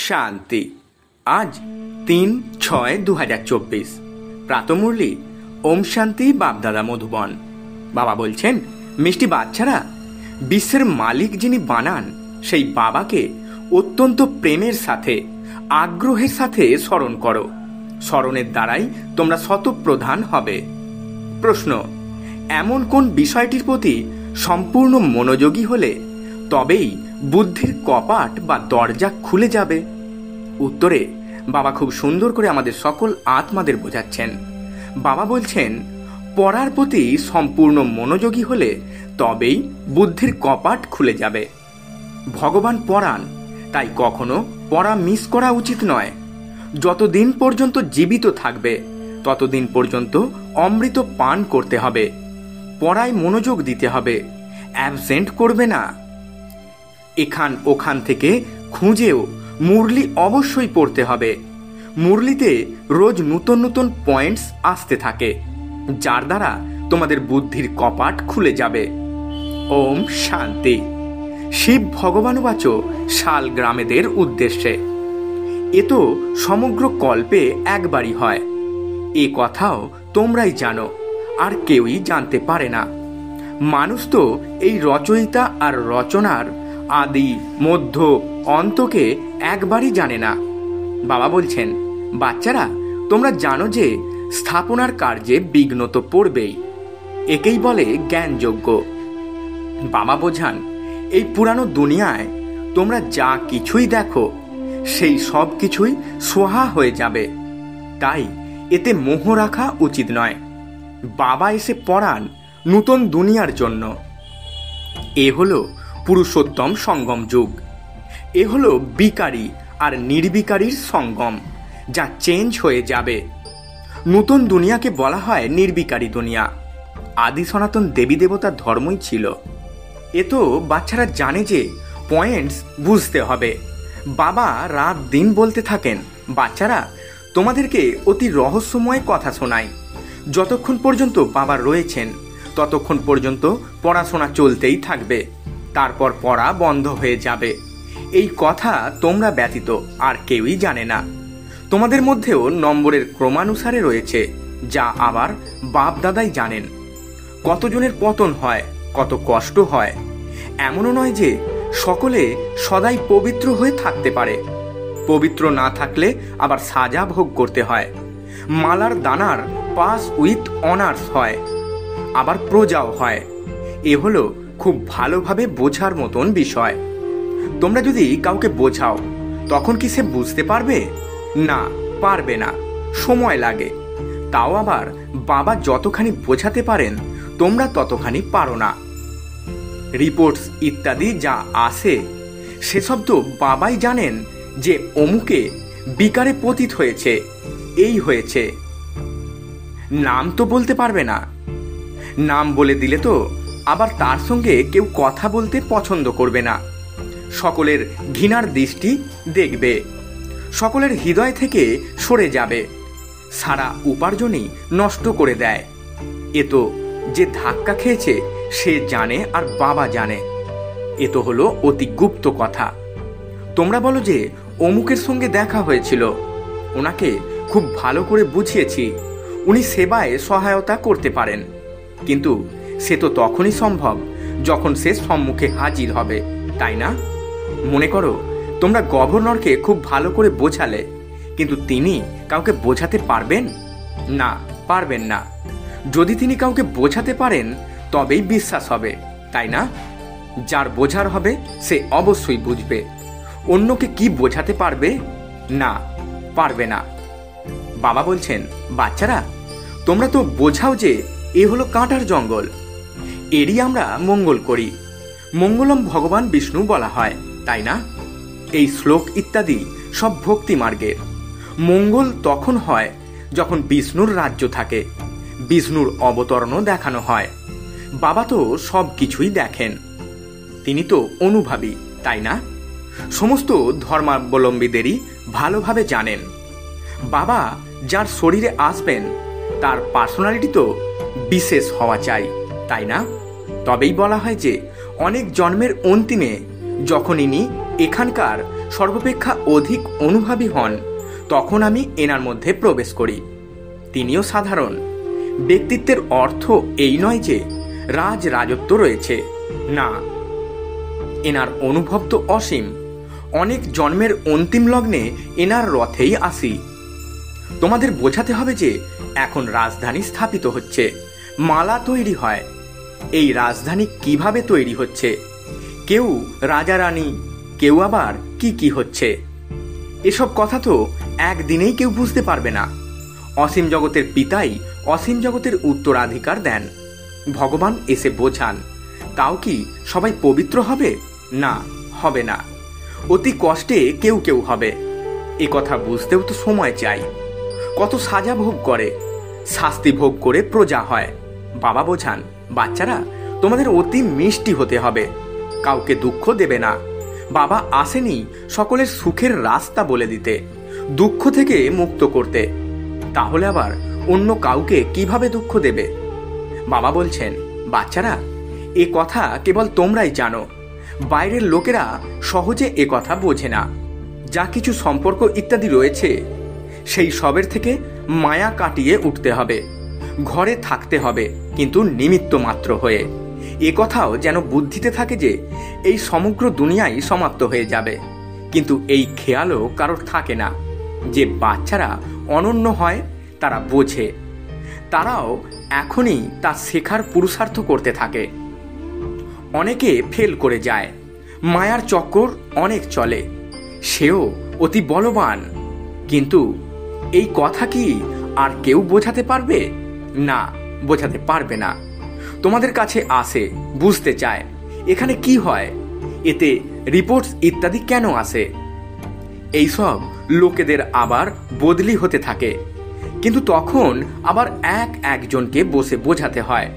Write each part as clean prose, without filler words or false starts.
শান্তি। আজ ৩/৬/২০২৪। প্রাতমুরলি ওম শান্তি বাপদাদা মধুবন। বাবা বলছেন, মিষ্টি বাচ্চারা, বিশ্বের মালিক যিনি বানান সেই বাবাকে অত্যন্ত প্রেমের সাথে, আগ্রহের সাথে স্মরণ করো। স্মরণের দ্বারাই তোমরা শতপ্রধান হবে। প্রশ্ন: এমন কোন বিষয়টির প্রতি সম্পূর্ণ মনোযোগী হলে তবেই বুদ্ধির কপাট বা দরজা খুলে যাবে? উত্তরে বাবা খুব সুন্দর করে আমাদের সকল আত্মাদের বোঝাচ্ছেন। বাবা বলছেন, পড়ার প্রতি সম্পূর্ণ মনোযোগী হলে তবেই বুদ্ধির কপাট খুলে যাবে। ভগবান পড়ান, তাই কখনো পড়া মিস করা উচিত নয়। যতদিন পর্যন্ত জীবিত থাকবে ততদিন পর্যন্ত অমৃত পান করতে হবে। পড়ায় মনোযোগ দিতে হবে, অ্যাবসেন্ট করবে না। এখান ওখান থেকে খুঁজেও মুরলি অবশ্যই পড়তে হবে। মুরলিতে রোজ নতুন নতুন পয়েন্টস আসতে থাকে, যার দ্বারা তোমাদের বুদ্ধির কপাট খুলে যাবে। ওম শান্তি। শিব ভগবানুবাচ শালগ্রামেদের উদ্দেশ্যে। এ তো সমগ্র কল্পে একবারই হয়। এ কথাও তোমরাই জানো, আর কেউই জানতে পারে না। মানুষ তো এই রচয়িতা আর রচনার আদি মধ্য অন্তকে একবারই জানে না। বাবা বলছেন, বাচ্চারা, তোমরা জানো যে স্থাপনার কার্যে বিঘ্ন তো পড়বেই। একেই বলে জ্ঞানযোগ্য। বাবা বোঝান, এই পুরানো দুনিয়ায় তোমরা যা কিছুই দেখো সেই সব কিছুই সোহা হয়ে যাবে। তাই এতে মোহ রাখা উচিত নয়। বাবা এসে পড়ান নূতন দুনিয়ার জন্য। এ হলো পুরুষোত্তম সঙ্গম যুগ। এ হলো বিকারী আর নির্বিকারীর সঙ্গম, যা চেঞ্জ হয়ে যাবে। নূতন দুনিয়াকে বলা হয় নির্বিকারী দুনিয়া। আদি সনাতন দেবী দেবতার ধর্মই ছিল। এ তো বাচ্চারা জানে যে পয়েন্টস বুঝতে হবে। বাবা রাত দিন বলতে থাকেন, বাচ্চারা, তোমাদেরকে অতি রহস্যময় কথা শোনাই। যতক্ষণ পর্যন্ত বাবা রয়েছেন ততক্ষণ পর্যন্ত পড়াশোনা চলতেই থাকবে, তারপর পড়া বন্ধ হয়ে যাবে। এই কথা তোমরা ব্যতীত আর কেউই জানে না। তোমাদের মধ্যেও নম্বরের ক্রমানুসারে রয়েছে, যা আবার বাপ দাদাই জানেন। কতজনের পতন হয়, কত কষ্ট হয়। এমনও নয় যে সকলে সদাই পবিত্র হয়ে থাকতে পারে। পবিত্র না থাকলে আবার সাজা ভোগ করতে হয়। মালার দানার পাস উইথ অনার্স হয়, আবার প্রজাও হয়। এ হলো খুব ভালোভাবে বোঝার মতন বিষয়। তোমরা যদি কাউকে বোঝাও, তখন কি সে বুঝতে পারবে? না, পারবে না, সময় লাগে। তাও আবার বাবা যতখানি বোঝাতে পারেন তোমরা ততখানি পারো না। রিপোর্টস ইত্যাদি যা আসে সেসব তো বাবাই জানেন যে অমুকে বিকারে পতিত হয়েছে, এই হয়েছে। নাম তো বলতে পারবে না। নাম বলে দিলে তো আবার তার সঙ্গে কেউ কথা বলতে পছন্দ করবে না। সকলের ঘৃণার দৃষ্টি দেখবে, সকলের হৃদয় থেকে সরে যাবে, সারা উপার্জনই নষ্ট করে দেয়। এ তো যে ধাক্কা খেয়েছে সে জানে, আর বাবা জানে। এ তো হলো অতি গুপ্ত কথা। তোমরা বলো যে অমুকের সঙ্গে দেখা হয়েছিল, ওনাকে খুব ভালো করে বুঝিয়েছি, উনি সেবায় সহায়তা করতে পারেন। কিন্তু সে তো তখনই সম্ভব যখন সে সম্মুখে হাজির হবে, তাই না? মনে করো তোমরা গভর্নরকে খুব ভালো করে বোঝালে, কিন্তু তিনি কাউকে বোঝাতে পারবেন না? পারবেন না। যদি তিনি কাউকে বোঝাতে পারেন তবেই বিশ্বাস হবে, তাই না? যার বোঝার হবে সে অবশ্যই বুঝবে। অন্যকে কি বোঝাতে পারবে? না, পারবে না। বাবা বলছেন, বাচ্চারা, তোমরা তো বোঝাও যে এ হলো কাঁটার জঙ্গল, এরই আমরা মঙ্গল করি। মঙ্গলম ভগবান বিষ্ণু বলা হয়, তাই না? এই শ্লোক ইত্যাদি সব ভক্তি মার্গের। মঙ্গল তখন হয় যখন বিষ্ণুর রাজ্য থাকে, বিষ্ণুর অবতরণও দেখানো হয়। বাবা তো সব কিছুই দেখেন, তিনি তো অনুভাবী, তাই না? সমস্ত ধর্মাবলম্বীদেরই ভালোভাবে জানেন। বাবা যার শরীরে আসবেন তার পার্সোনালিটি তো বিশেষ হওয়া চাই, তাই না? তবেই বলা হয় যে অনেক জন্মের অন্তিমে যখন ইনি এখানকার সর্বাপেক্ষা অধিক অনুভবী হন, তখন আমি এনার মধ্যে প্রবেশ করি। তিনিও সাধারণ। ব্যক্তিত্বের অর্থ এই নয় যে রাজত্ব রয়েছে, না, এনার অনুভব তো অসীম। অনেক জন্মের অন্তিম লগ্নে এনার রথেই আসি। তোমাদের বোঝাতে হবে যে এখন রাজধানী স্থাপিত হচ্ছে, মালা তৈরি হয়। এই রাজধানী কিভাবে তৈরি হচ্ছে, কেউ রাজা রানী, কেউ আবার কি কি হচ্ছে, এসব কথা তো একদিনেই কেউ বুঝতে পারবে না। অসীম জগতের পিতাই অসীম জগতের উত্তরাধিকার দেন। ভগবান এসে বোঝান। তাও কি সবাই পবিত্র হবে? না, হবে না। অতি কষ্টে কেউ কেউ হবে। এ কথা বুঝতেও তো সময় চাই। কত সাজা ভোগ করে, শাস্তি ভোগ করে প্রজা হয়। বাবা বোঝান, বাচ্চারা তোমাদের অতি মিষ্টি হতে হবে, কাউকে দুঃখ দেবে না। বাবা আসেনি সকলের সুখের রাস্তা বলে দিতে, দুঃখ থেকে মুক্ত করতে। তাহলে আবার অন্য কাউকে কিভাবে দুঃখ দেবে? বাবা বলছেন, বাচ্চারা এ কথা কেবল তোমরাই জানো, বাইরের লোকেরা সহজে এ কথা বোঝে না। যা কিছু সম্পর্ক ইত্যাদি রয়েছে, সেই সবের থেকে মায়া কাটিয়ে উঠতে হবে। ঘরে থাকতে হবে, কিন্তু নিমিত্ত মাত্র হয়ে। এ কথাও যেন বুদ্ধিতে থাকে যে এই সমগ্র দুনিয়াই সমাপ্ত হয়ে যাবে, কিন্তু এই খেয়ালও কারোর থাকে না। যে বাচ্চারা অনন্য হয় তারা বোঝে, তারাও এখনই তা শেখার পুরুষার্থ করতে থাকে। অনেকে ফেল করে যায়, মায়ার চক্কর অনেক চলে, সেও অতি বলবান। কিন্তু এই কথা কি আর কেউ বোঝাতে পারবে? না, বোঝাতে পারবে না। তোমাদের কাছে আসে, বুঝতে চায় এখানে কি হয়, এতে রিপোর্টস ইত্যাদি কেন আসে। এইসব লোকেদের আবার বদলি হতে থাকে, কিন্তু তখন আবার একজনকে বসে বোঝাতে হয়।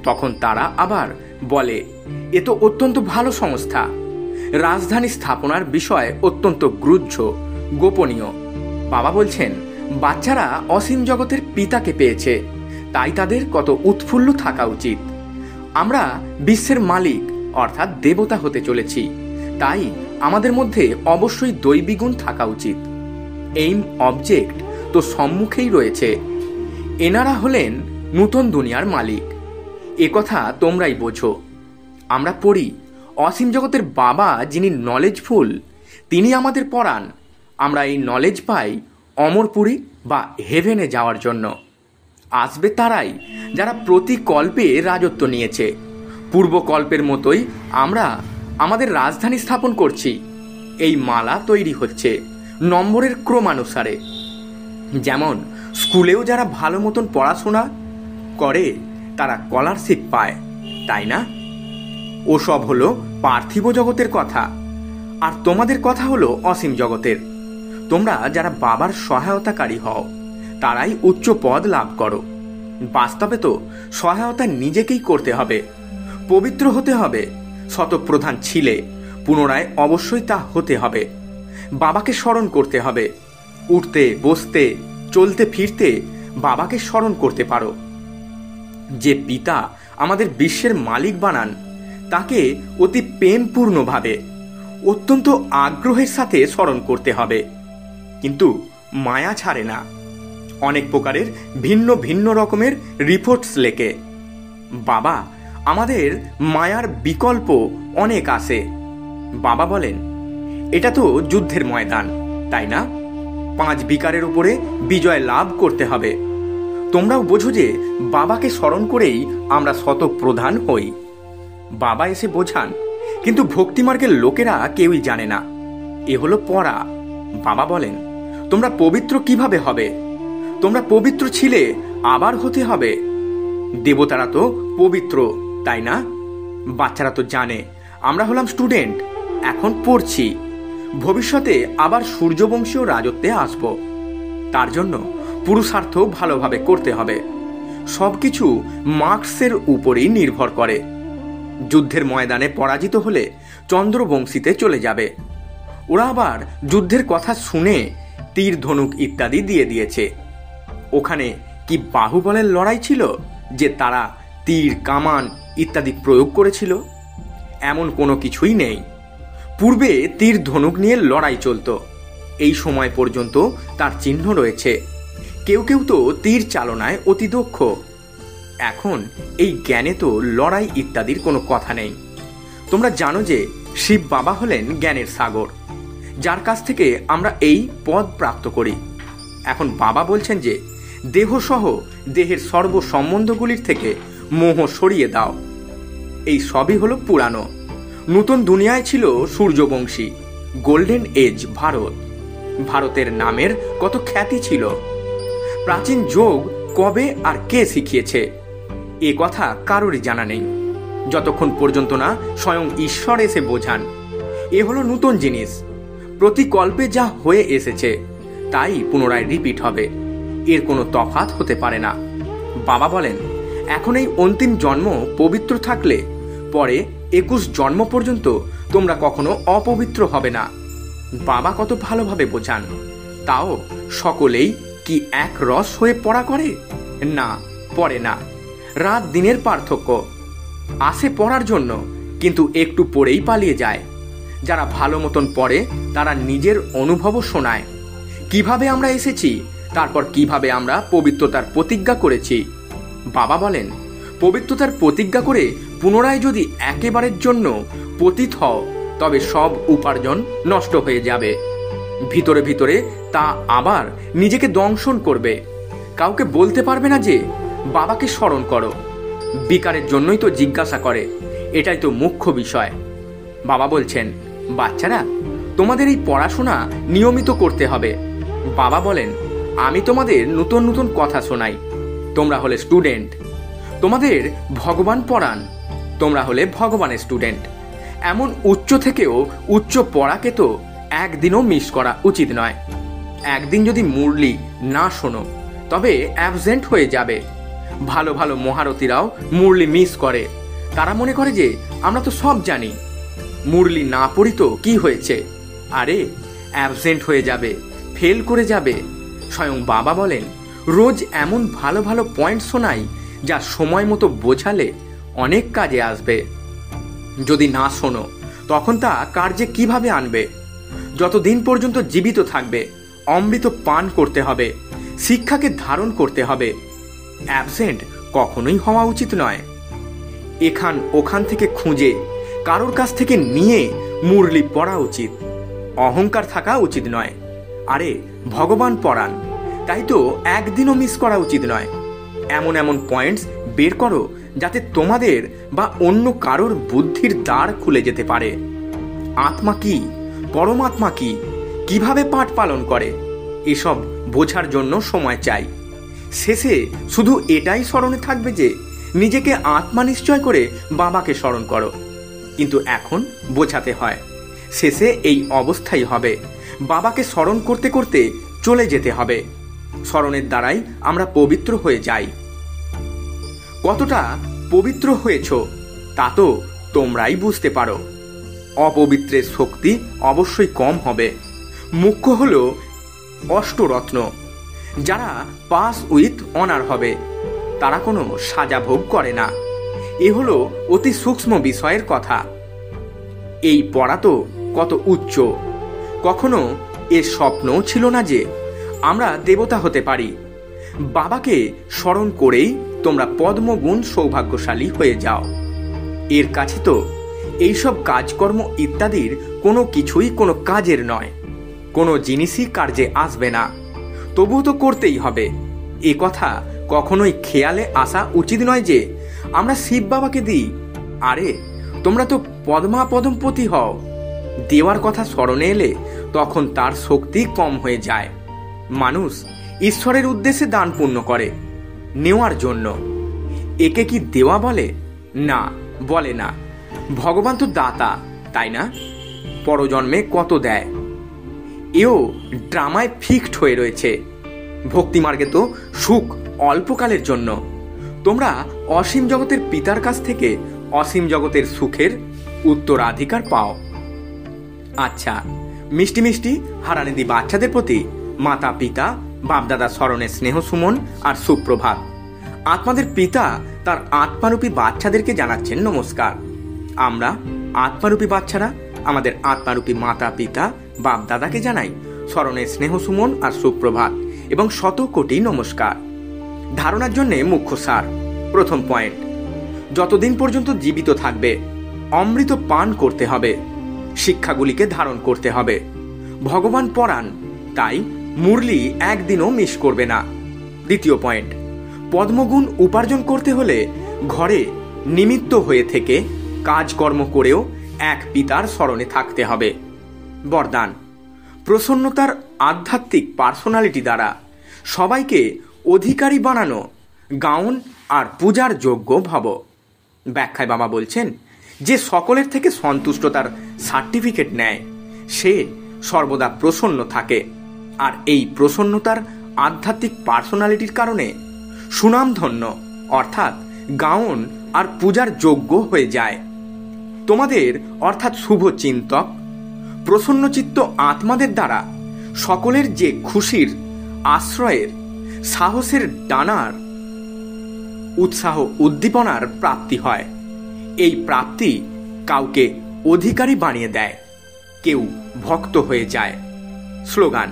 তখন তারা আবার বলে, এ তো অত্যন্ত ভালো সংস্থা, রাজধানী স্থাপনার বিষয় অত্যন্ত গ্রুহ্য, গোপনীয়। বাবা বলছেন, বাচ্চারা অসীম জগতের পিতাকে পেয়েছে, তাই তাদের কত উৎফুল্ল থাকা উচিত। আমরা বিশ্বের মালিক অর্থাৎ দেবতা হতে চলেছি, তাই আমাদের মধ্যে অবশ্যই দৈবী গুণ থাকা উচিত। এইম অবজেক্ট তো সম্মুখেই রয়েছে। এনারা হলেন নূতন দুনিয়ার মালিক। এ কথা তোমরাই বোঝো। আমরা পড়ি, অসীম জগতের বাবা যিনি নলেজফুল, তিনি আমাদের পড়ান। আমরা এই নলেজ পাই অমরপুরী বা হেভেনে যাওয়ার জন্য। আসবে তারাই যারা প্রতি কল্পে রাজত্ব নিয়েছে। পূর্বকল্পের মতোই আমরা আমাদের রাজধানী স্থাপন করছি। এই মালা তৈরি হচ্ছে নম্বরের ক্রমানুসারে। যেমন স্কুলেও যারা ভালো মতন পড়াশোনা করে তারা স্কলারশিপ পায়, তাই না? ওসব হলো পার্থিব জগতের কথা, আর তোমাদের কথা হলো অসীম জগতের। তোমরা যারা বাবার সহায়তাকারী হও তারাই উচ্চ পদ লাভ করো। বাস্তবে তো সহায়তা নিজেকেই করতে হবে, পবিত্র হতে হবে। শতপ্রধান ছিলে, পুনরায় অবশ্যই তা হতে হবে। বাবাকে স্মরণ করতে হবে। উঠতে বসতে চলতে ফিরতে বাবাকে স্মরণ করতে পারো। যে পিতা আমাদের বিশ্বের মালিক বানান, তাকে অতি প্রেমপূর্ণভাবে অত্যন্ত আগ্রহের সাথে স্মরণ করতে হবে। কিন্তু মায়া ছাড়ে না, অনেক প্রকারের ভিন্ন ভিন্ন রকমের রিপোর্টস লেখে। বাবা আমাদের মায়ার বিকল্প অনেক আসে। বাবা বলেন, এটা তো যুদ্ধের ময়দান, তাই না? 5 বিকারের উপরে বিজয় লাভ করতে হবে। তোমরাও বোঝো যে বাবাকে স্মরণ করেই আমরা শতপ্রধান হই। বাবা এসে বোঝান, কিন্তু ভক্তিমার্গের লোকেরা কেউই জানে না। এ হলো পড়া। বাবা বলেন, তোমরা পবিত্র কিভাবে হবে? তোমরা পবিত্র ছিলে, আবার হতে হবে। দেবতারা তো পবিত্র, তাই না? বাচ্চারা তো জানে আমরা হলাম স্টুডেন্ট, এখন পড়ছি, ভবিষ্যতে আবার সূর্যবংশীয় রাজত্বে আসব। তার জন্য পুরুষার্থ ভালোভাবে করতে হবে। সবকিছু মার্কসের উপরেই নির্ভর করে। যুদ্ধের ময়দানে পরাজিত হলে চন্দ্রবংশীতে চলে যাবে। ওরা আবার যুদ্ধের কথা শুনে তীর ধনুক ইত্যাদি দিয়ে দিয়েছে। ওখানে কি বাহুবলের লড়াই ছিল যে তারা তীর কামান ইত্যাদি প্রয়োগ করেছিল? এমন কোনো কিছুই নেই। পূর্বে তীর ধনুক নিয়ে লড়াই চলত, এই সময় পর্যন্ত তার চিহ্ন রয়েছে। কেউ কেউ তো তীর চালনায় অতি দক্ষ। এখন এই জ্ঞানে তো লড়াই ইত্যাদির কোনো কথা নেই। তোমরা জানো যে শিব বাবা হলেন জ্ঞানের সাগর, যার কাছ থেকে আমরা এই পদ প্রাপ্ত করি। এখন বাবা বলছেন যে দেহসহ দেহের সর্ব সম্বন্ধগুলির থেকে মোহ সরিয়ে দাও। এই সবই হলো পুরানো। নতুন দুনিয়ায় ছিল সূর্যবংশী, গোল্ডেন এজ ভারত। ভারতের নামের কত খ্যাতি ছিল। প্রাচীন যোগ কবে আর কে শিখিয়েছে এ কথা কারোরই জানা নেই, যতক্ষণ পর্যন্ত না স্বয়ং ঈশ্বর এসে বোঝান। এ হলো নতুন জিনিস। প্রতি কল্পে যা হয়ে এসেছে তাই পুনরায় রিপিট হবে, এর কোনো তফাৎ হতে পারে না। বাবা বলেন, এখন এই অন্তিম জন্ম পবিত্র থাকলে পরে 21 জন্ম পর্যন্ত তোমরা কখনো অপবিত্র হবে না। বাবা কত ভালোভাবে বোঝান। তাও সকলেই কি এক রস হয়ে পড়া করে? না, পড়ে না। রাত দিনের পার্থক্য। আসে পড়ার জন্য, কিন্তু একটু পড়েই পালিয়ে যায়। যারা ভালো মতন পড়ে তারা নিজের অনুভবও শোনায়, কিভাবে আমরা এসেছি, তারপর কিভাবে আমরা পবিত্রতার প্রতিজ্ঞা করেছি। বাবা বলেন, পবিত্রতার প্রতিজ্ঞা করে পুনরায় যদি একেবারের জন্য পতিত হও তবে সব উপার্জন নষ্ট হয়ে যাবে। ভিতরে ভিতরে তা আবার নিজেকে দংশন করবে। কাউকে বলতে পারবে না যে বাবাকে স্মরণ করো। বিকারের জন্যই তো জিজ্ঞাসা করে, এটাই তো মুখ্য বিষয়। বাবা বলছেন, বাচ্চারা তোমাদের এই পড়াশোনা নিয়মিত করতে হবে। বাবা বলেন, আমি তোমাদের নতুন নতুন কথা শোনাই। তোমরা হলে স্টুডেন্ট, তোমাদের ভগবান পড়ান। তোমরা হলে ভগবানের স্টুডেন্ট। এমন উচ্চ থেকেও উচ্চ পড়াকে তো একদিনও মিস করা উচিত নয়। একদিন যদি মুরলি না শোনো তবে অ্যাবসেন্ট হয়ে যাবে। ভালো ভালো মহারথীরাও মুরলি মিস করে। তারা মনে করে যে আমরা তো সব জানি, মুরলি না পড়ি তো কি হয়েছে, আরে অ্যাবসেন্ট হয়ে যাবে, ফেল করে যাবে। স্বয়ং বাবা বলেন, রোজ এমন ভালো ভালো পয়েন্ট শোনাই যা সময় মতো বোঝালে অনেক কাজে আসবে। যদি না শোনো তখন তা কার্যে কিভাবে আনবে? যতদিন পর্যন্ত জীবিত থাকবে অমৃত পান করতে হবে, শিক্ষাকে ধারণ করতে হবে। অ্যাবসেন্ট কখনোই হওয়া উচিত নয়। এখান ওখান থেকে খুঁজে কারোর কাছ থেকে নিয়ে মুরলি পড়া উচিত। অহংকার থাকা উচিত নয়। আরে ভগবান পড়ান, তাই তো একদিনও মিস করা উচিত নয়। এমন এমন পয়েন্টস বের করো যাতে তোমাদের বা অন্য কারোর বুদ্ধির দ্বার খুলে যেতে পারে। আত্মা কি, পরমাত্মা কি, কিভাবে পাঠ পালন করে, এসব বোঝার জন্য সময় চাই। শেষে শুধু এটাই স্মরণে থাকবে যে নিজেকে আত্মা নিশ্চয় করে বাবাকে স্মরণ করো। কিন্তু এখন বোঝাতে হয়, শেষে এই অবস্থাই হবে। বাবাকে স্মরণ করতে করতে চলে যেতে হবে। স্মরণের দ্বারাই আমরা পবিত্র হয়ে যাই। কতটা পবিত্র হয়েছ তা তো তোমরাই বুঝতে পারো। অপবিত্রের শক্তি অবশ্যই কম হবে। মুখ্য হল অষ্টরত্ন। যারা পাস উইথ অনার হবে তারা কোনো সাজা ভোগ করে না। এ হলো অতি সূক্ষ্ম বিষয়ের কথা। এই পড়া তো কত উচ্চ। কখনো এর স্বপ্নও ছিল না যে আমরা দেবতা হতে পারি। বাবাকে স্মরণ করেই তোমরা পদ্মগুণ সৌভাগ্যশালী হয়ে যাও। এর কাছে তো এইসব কাজকর্ম ইত্যাদির কোনো কিছুই কোনো কাজের নয়। কোনো জিনিসই কার্যে আসবে না, তবুও তো করতেই হবে। এ কথা কখনোই খেয়ালে আসা উচিত নয় যে আমরা শিব বাবাকে দিই। আরে তোমরা তো পদ্মাপদমপতি হও। দেওয়ার কথা স্মরণে এলে তখন তার শক্তি কম হয়ে যায়। মানুষ ঈশ্বরের উদ্দেশ্যে দান পুণ্য করে, নেওয়ার জন্য। একে কি দেওয়া বলে? না, বলে না। ভগবান তো দাতা, তাই না? পরজন্মে কত দেয়, এও ড্রামায় ফিক্সড হয়ে রয়েছে। ভক্তিমার্গে তো সুখ অল্পকালের জন্য। তোমরা অসীম জগতের পিতার কাছ থেকে অসীম জগতের সুখের উত্তরাধিকার পাও। আচ্ছা, মিষ্টি মিষ্টি হারানিধি বাচ্চাদের প্রতি মাতা পিতা বাপদাদা স্মরণে স্নেহ সুমন আর সুপ্রভাত। আত্মাদের পিতা তার আত্মারূপী বাচ্চাদেরকে জানাচ্ছেন নমস্কার। আমরা আত্মারূপী বাচ্চারা আমাদের আত্মারূপী মাতা পিতা বাপ দাদাকে জানাই স্মরণের স্নেহ সুমন আর সুপ্রভাত এবং শত কোটি নমস্কার। ধারণার জন্য মুখ্য সার। প্রথম পয়েন্ট, যতদিন পর্যন্ত জীবিত থাকবে অমৃত পান করতে হবে, শিক্ষাগুলিকে ধারণ করতে হবে। ভগবান পরাণ, তাই মুরলি একদিনও মিস করবে না। দ্বিতীয় পয়েন্ট, পদ্মগুণ উপার্জন করতে হলে ঘরে নিমিত্ত হয়ে থেকে কাজকর্ম করেও এক পিতার স্মরণে থাকতে হবে। বরদান, প্রসন্নতার আধ্যাত্মিক পার্সোনালিটি দ্বারা সবাইকে অধিকারী বানানো, গাউন আর পূজার যোগ্য ভব। ব্যাখ্যায় বাবা বলছেন, যে সকলের থেকে সন্তুষ্টতার সার্টিফিকেট নেয় সে সর্বদা প্রসন্ন থাকে, আর এই প্রসন্নতার আধ্যাত্মিক পার্সোনালিটির কারণে সুনামধন্য অর্থাৎ গাউন আর পূজার যোগ্য হয়ে যায়। তোমাদের অর্থাৎ শুভ চিন্তক প্রসন্নচিত্ত আত্মাদের দ্বারা সকলের যে খুশির, আশ্রয়ের, সাহসের ডানার, উৎসাহ উদ্দীপনার প্রাপ্তি হয়। এই প্রাপ্তি কাউকে অধিকারী বানিয়ে দেয়, কেউ ভক্ত হয়ে যায়। স্লোগান,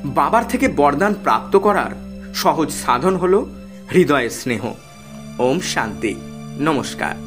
বাবার থেকে বরদান প্রাপ্ত করার সহজ সাধন হল হৃদয়ের স্নেহ। ওম শান্তি। নমস্কার।